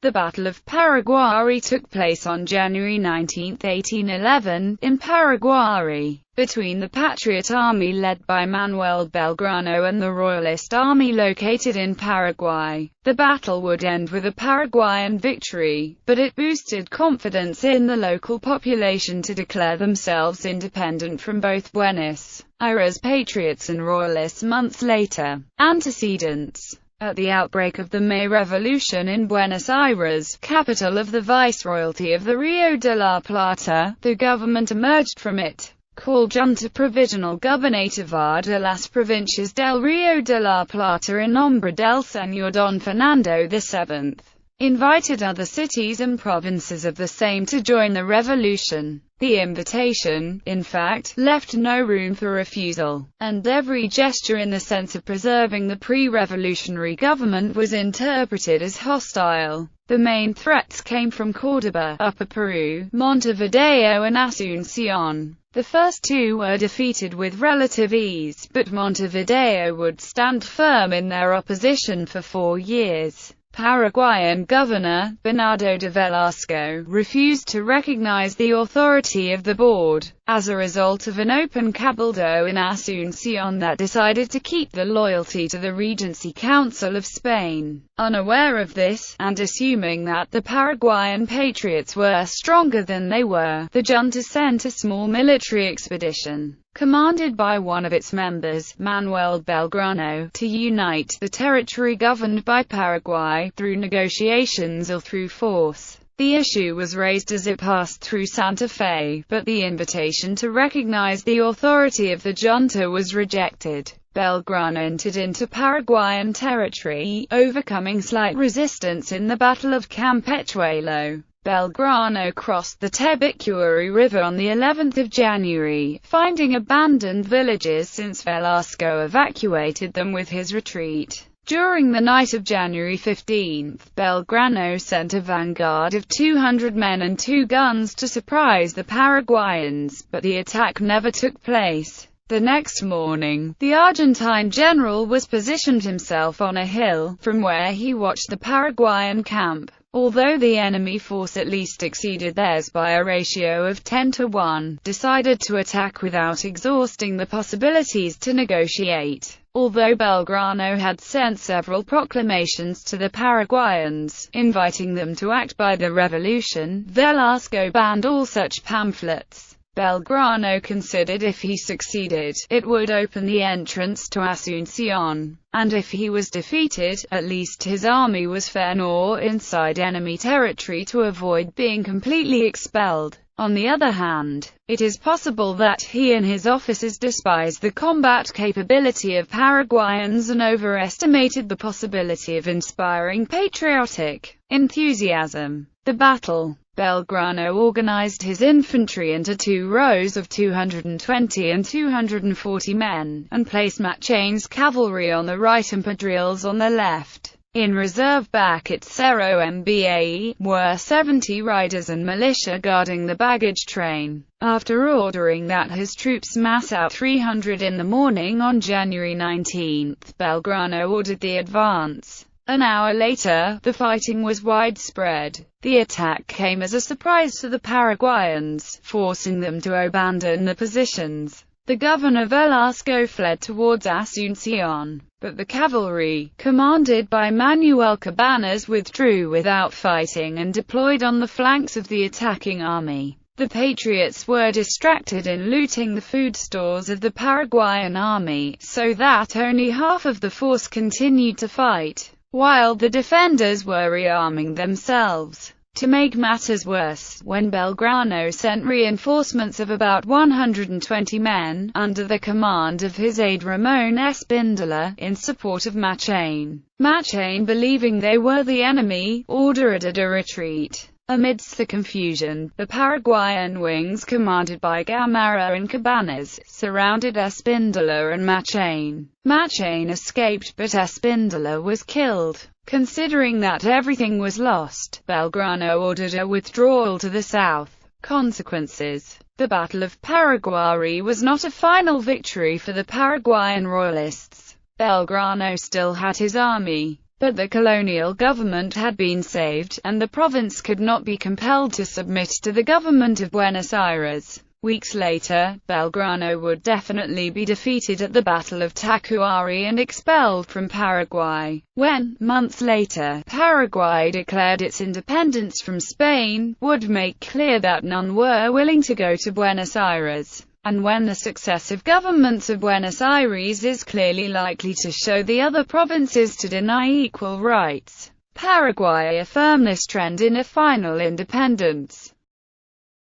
The Battle of Paraguarí took place on January 19, 1811, in Paraguarí, between the Patriot Army led by Manuel Belgrano and the Royalist Army located in Paraguay. The battle would end with a Paraguayan victory, but it boosted confidence in the local population to declare themselves independent from both Buenos Aires Patriots and Royalists months later. Antecedents. At the outbreak of the May Revolution in Buenos Aires, capital of the Viceroyalty of the Rio de la Plata, the government emerged from it, called Junta Provisional Gubernativa de las Provincias del Rio de la Plata en nombre del Señor Don Fernando VII, invited other cities and provinces of the same to join the revolution. The invitation, in fact, left no room for refusal, and every gesture in the sense of preserving the pre-revolutionary government was interpreted as hostile. The main threats came from Córdoba, Upper Peru, Montevideo and Asunción. The first two were defeated with relative ease, but Montevideo would stand firm in their opposition for 4 years. Paraguayan governor, Bernardo de Velasco, refused to recognize the authority of the board, as a result of an open cabildo in Asunción that decided to keep the loyalty to the Regency Council of Spain. Unaware of this, and assuming that the Paraguayan patriots were stronger than they were, the junta sent a small military expedition, commanded by one of its members, Manuel Belgrano, to unite the territory governed by Paraguay, through negotiations or through force. The issue was raised as it passed through Santa Fe, but the invitation to recognize the authority of the junta was rejected. Belgrano entered into Paraguayan territory, overcoming slight resistance in the Battle of Campechuelo. Belgrano crossed the Tebicuary River on the 11th of January, finding abandoned villages since Velasco evacuated them with his retreat. During the night of January 15, Belgrano sent a vanguard of 200 men and 2 guns to surprise the Paraguayans, but the attack never took place. The next morning, the Argentine general was positioned himself on a hill, from where he watched the Paraguayan camp. Although the enemy force at least exceeded theirs by a ratio of 10-1, decided to attack without exhausting the possibilities to negotiate. Although Belgrano had sent several proclamations to the Paraguayans, inviting them to act by the revolution, Velasco banned all such pamphlets. Belgrano considered if he succeeded, it would open the entrance to Asunción, and if he was defeated, at least his army was fair nor inside enemy territory to avoid being completely expelled. On the other hand, it is possible that he and his officers despised the combat capability of Paraguayans and overestimated the possibility of inspiring patriotic enthusiasm. The battle. Belgrano organized his infantry into 2 rows of 220 and 240 men, and placed Machain's cavalry on the right and Padril's on the left. In reserve back at Cerro Mbae, were 70 riders and militia guarding the baggage train. After ordering that his troops mass out 300 in the morning on January 19, Belgrano ordered the advance. An hour later, the fighting was widespread. The attack came as a surprise to the Paraguayans, forcing them to abandon the positions. The governor Velasco fled towards Asunción, but the cavalry, commanded by Manuel Cabanas, withdrew without fighting and deployed on the flanks of the attacking army. The patriots were distracted in looting the food stores of the Paraguayan army, so that only half of the force continued to fight, while the defenders were rearming themselves. To make matters worse, when Belgrano sent reinforcements of about 120 men, under the command of his aide Ramon Espíndola, in support of Machain. Machain, believing they were the enemy, ordered a retreat. Amidst the confusion, the Paraguayan wings commanded by Gamarra and Cabanas, surrounded Espíndola and Machain. Machain escaped, but Espíndola was killed. Considering that everything was lost, Belgrano ordered a withdrawal to the south. Consequences. The Battle of Paraguarí was not a final victory for the Paraguayan royalists. Belgrano still had his army. But the colonial government had been saved, and the province could not be compelled to submit to the government of Buenos Aires. Weeks later, Belgrano would definitely be defeated at the Battle of Tacuary and expelled from Paraguay. When, months later, Paraguay declared its independence from Spain, would make clear that none were willing to go to Buenos Aires. And when the successive governments of Buenos Aires is clearly likely to show the other provinces to deny equal rights, Paraguay affirmed this trend in a final independence.